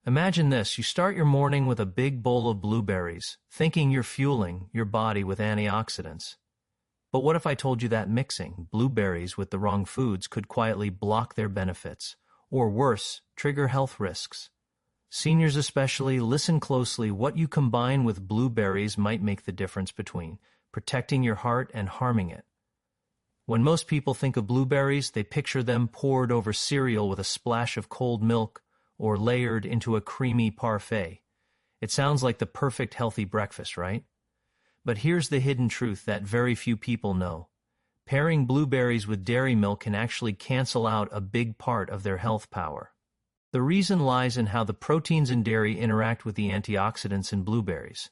Imagine this, you start your morning with a big bowl of blueberries, thinking you're fueling your body with antioxidants. But what if I told you that mixing blueberries with the wrong foods could quietly block their benefits, or worse, trigger health risks? Seniors especially, listen closely. What you combine with blueberries might make the difference between protecting your heart and harming it. When most people think of blueberries, they picture them poured over cereal with a splash of cold milk or layered into a creamy parfait. It sounds like the perfect healthy breakfast, right? But here's the hidden truth that very few people know. Pairing blueberries with dairy milk can actually cancel out a big part of their health power. The reason lies in how the proteins in dairy interact with the antioxidants in blueberries.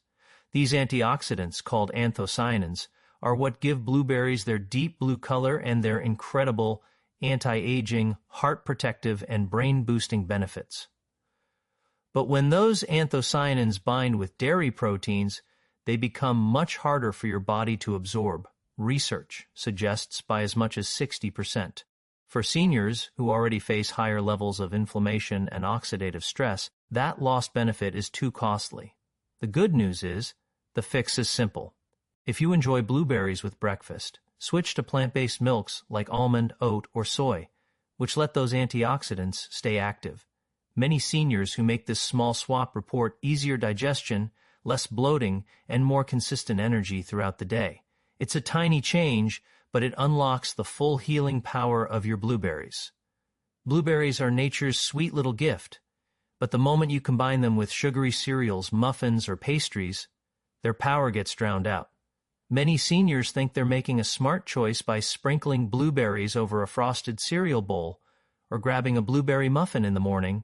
These antioxidants, called anthocyanins, are what give blueberries their deep blue color and their incredible anti-aging, heart-protective, and brain-boosting benefits. But when those anthocyanins bind with dairy proteins, they become much harder for your body to absorb. Research suggests by as much as 60%. For seniors who already face higher levels of inflammation and oxidative stress, that lost benefit is too costly. The good news is, the fix is simple. If you enjoy blueberries with breakfast, switch to plant-based milks like almond, oat, or soy, which let those antioxidants stay active. Many seniors who make this small swap report easier digestion, less bloating, and more consistent energy throughout the day. It's a tiny change, but it unlocks the full healing power of your blueberries. Blueberries are nature's sweet little gift, but the moment you combine them with sugary cereals, muffins, or pastries, their power gets drowned out. Many seniors think they're making a smart choice by sprinkling blueberries over a frosted cereal bowl or grabbing a blueberry muffin in the morning,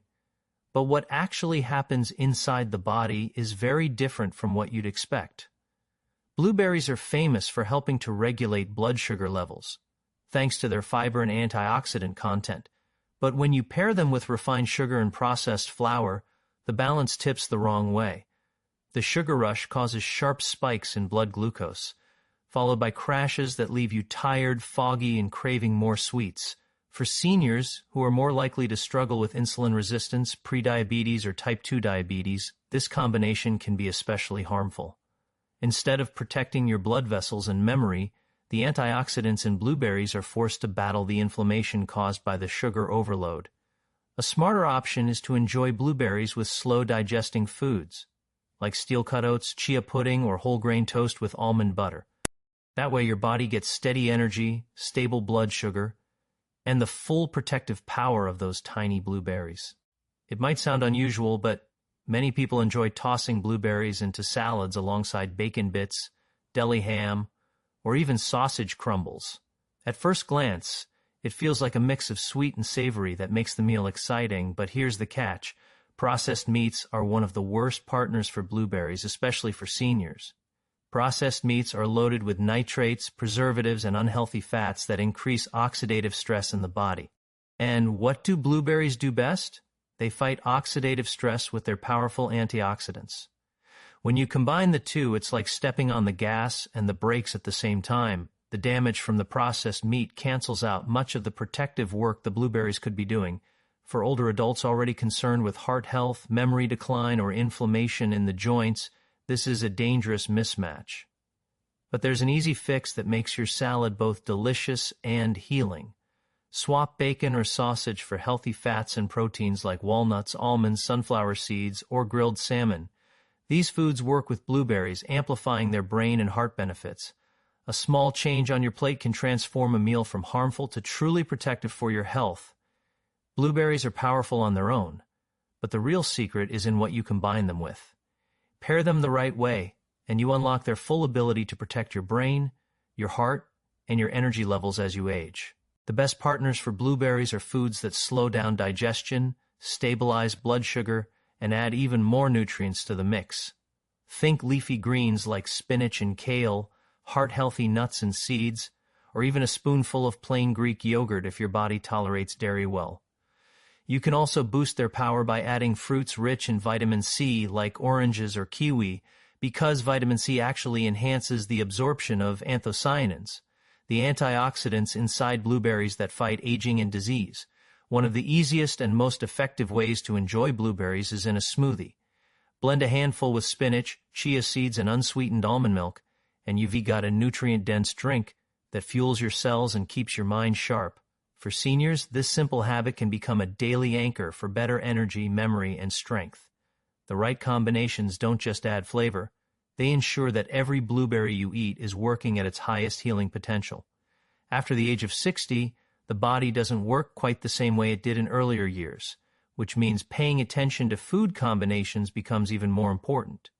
but what actually happens inside the body is very different from what you'd expect. Blueberries are famous for helping to regulate blood sugar levels, thanks to their fiber and antioxidant content. But when you pair them with refined sugar and processed flour, the balance tips the wrong way. The sugar rush causes sharp spikes in blood glucose, followed by crashes that leave you tired, foggy, and craving more sweets. For seniors who are more likely to struggle with insulin resistance, prediabetes, or type 2 diabetes, this combination can be especially harmful. Instead of protecting your blood vessels and memory, the antioxidants in blueberries are forced to battle the inflammation caused by the sugar overload. A smarter option is to enjoy blueberries with slow-digesting foods, like steel-cut oats, chia pudding, or whole grain toast with almond butter. That way your body gets steady energy, stable blood sugar, and the full protective power of those tiny blueberries. It might sound unusual, but many people enjoy tossing blueberries into salads alongside bacon bits, deli ham, or even sausage crumbles. At first glance, it feels like a mix of sweet and savory that makes the meal exciting, but here's the catch. Processed meats are one of the worst partners for blueberries, especially for seniors. Processed meats are loaded with nitrates, preservatives, and unhealthy fats that increase oxidative stress in the body. And what do blueberries do best? They fight oxidative stress with their powerful antioxidants. When you combine the two, it's like stepping on the gas and the brakes at the same time. The damage from the processed meat cancels out much of the protective work the blueberries could be doing. For older adults already concerned with heart health, memory decline, or inflammation in the joints, this is a dangerous mismatch. But there's an easy fix that makes your salad both delicious and healing. Swap bacon or sausage for healthy fats and proteins like walnuts, almonds, sunflower seeds, or grilled salmon. These foods work with blueberries, amplifying their brain and heart benefits. A small change on your plate can transform a meal from harmful to truly protective for your health. Blueberries are powerful on their own, but the real secret is in what you combine them with. Pair them the right way, and you unlock their full ability to protect your brain, your heart, and your energy levels as you age. The best partners for blueberries are foods that slow down digestion, stabilize blood sugar, and add even more nutrients to the mix. Think leafy greens like spinach and kale, heart-healthy nuts and seeds, or even a spoonful of plain Greek yogurt if your body tolerates dairy well. You can also boost their power by adding fruits rich in vitamin C like oranges or kiwi, because vitamin C actually enhances the absorption of anthocyanins, the antioxidants inside blueberries that fight aging and disease. One of the easiest and most effective ways to enjoy blueberries is in a smoothie. Blend a handful with spinach, chia seeds, and unsweetened almond milk, and you've got a nutrient-dense drink that fuels your cells and keeps your mind sharp. For seniors, this simple habit can become a daily anchor for better energy, memory, and strength. The right combinations don't just add flavor, they ensure that every blueberry you eat is working at its highest healing potential. After the age of 60, the body doesn't work quite the same way it did in earlier years, which means paying attention to food combinations becomes even more important.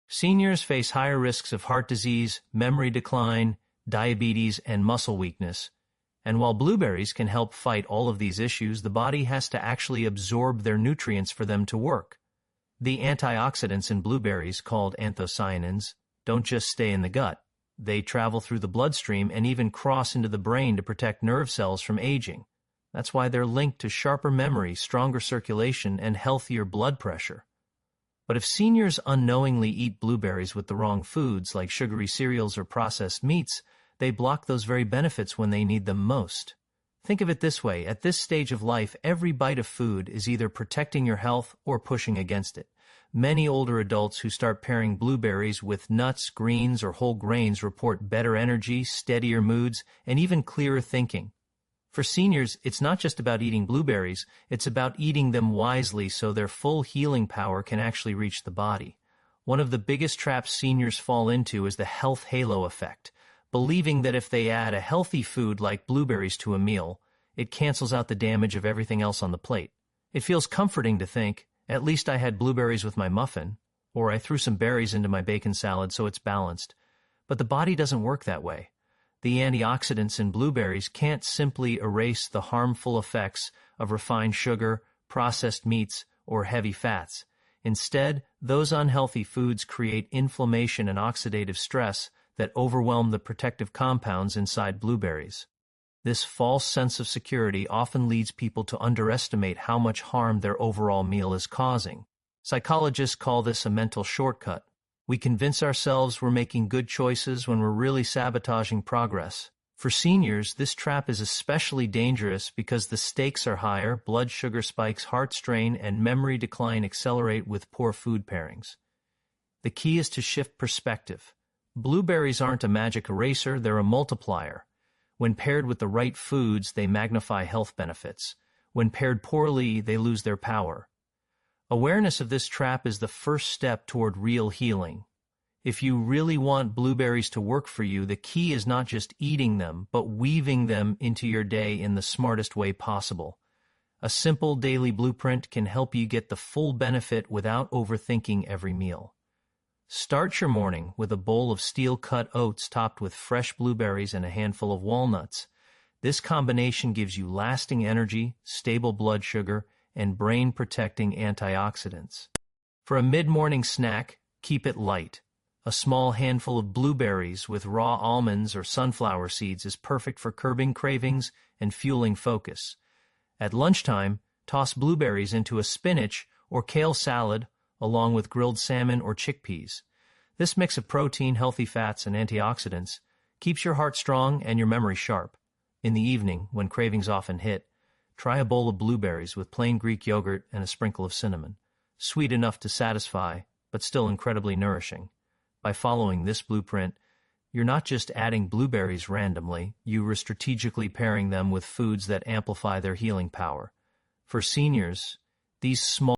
Seniors face higher risks of heart disease, memory decline, diabetes, and muscle weakness. And while blueberries can help fight all of these issues, the body has to actually absorb their nutrients for them to work. The antioxidants in blueberries, called anthocyanins, don't just stay in the gut. They travel through the bloodstream and even cross into the brain to protect nerve cells from aging. That's why they're linked to sharper memory, stronger circulation, and healthier blood pressure. But if seniors unknowingly eat blueberries with the wrong foods, like sugary cereals or processed meats, they block those very benefits when they need them most. Think of it this way: at this stage of life, every bite of food is either protecting your health or pushing against it. Many older adults who start pairing blueberries with nuts, greens, or whole grains report better energy, steadier moods, and even clearer thinking. For seniors, it's not just about eating blueberries, it's about eating them wisely so their full healing power can actually reach the body. One of the biggest traps seniors fall into is the health halo effect, believing that if they add a healthy food like blueberries to a meal, it cancels out the damage of everything else on the plate. It feels comforting to think, at least I had blueberries with my muffin, or I threw some berries into my bacon salad so it's balanced. But the body doesn't work that way. The antioxidants in blueberries can't simply erase the harmful effects of refined sugar, processed meats, or heavy fats. Instead, those unhealthy foods create inflammation and oxidative stress that overwhelm the protective compounds inside blueberries. This false sense of security often leads people to underestimate how much harm their overall meal is causing. Psychologists call this a mental shortcut. We convince ourselves we're making good choices when we're really sabotaging progress. For seniors, this trap is especially dangerous because the stakes are higher, blood sugar spikes, heart strain, and memory decline accelerate with poor food pairings. The key is to shift perspective. Blueberries aren't a magic eraser, they're a multiplier. When paired with the right foods, they magnify health benefits. When paired poorly, they lose their power. Awareness of this trap is the first step toward real healing. If you really want blueberries to work for you, the key is not just eating them, but weaving them into your day in the smartest way possible. A simple daily blueprint can help you get the full benefit without overthinking every meal. Start your morning with a bowl of steel-cut oats topped with fresh blueberries and a handful of walnuts. This combination gives you lasting energy, stable blood sugar, and brain-protecting antioxidants. For a mid-morning snack, keep it light. A small handful of blueberries with raw almonds or sunflower seeds is perfect for curbing cravings and fueling focus. At lunchtime, toss blueberries into a spinach or kale salad along with grilled salmon or chickpeas. This mix of protein, healthy fats, and antioxidants keeps your heart strong and your memory sharp. In the evening, when cravings often hit, try a bowl of blueberries with plain Greek yogurt and a sprinkle of cinnamon. Sweet enough to satisfy, but still incredibly nourishing. By following this blueprint, you're not just adding blueberries randomly, you are strategically pairing them with foods that amplify their healing power. For seniors, these small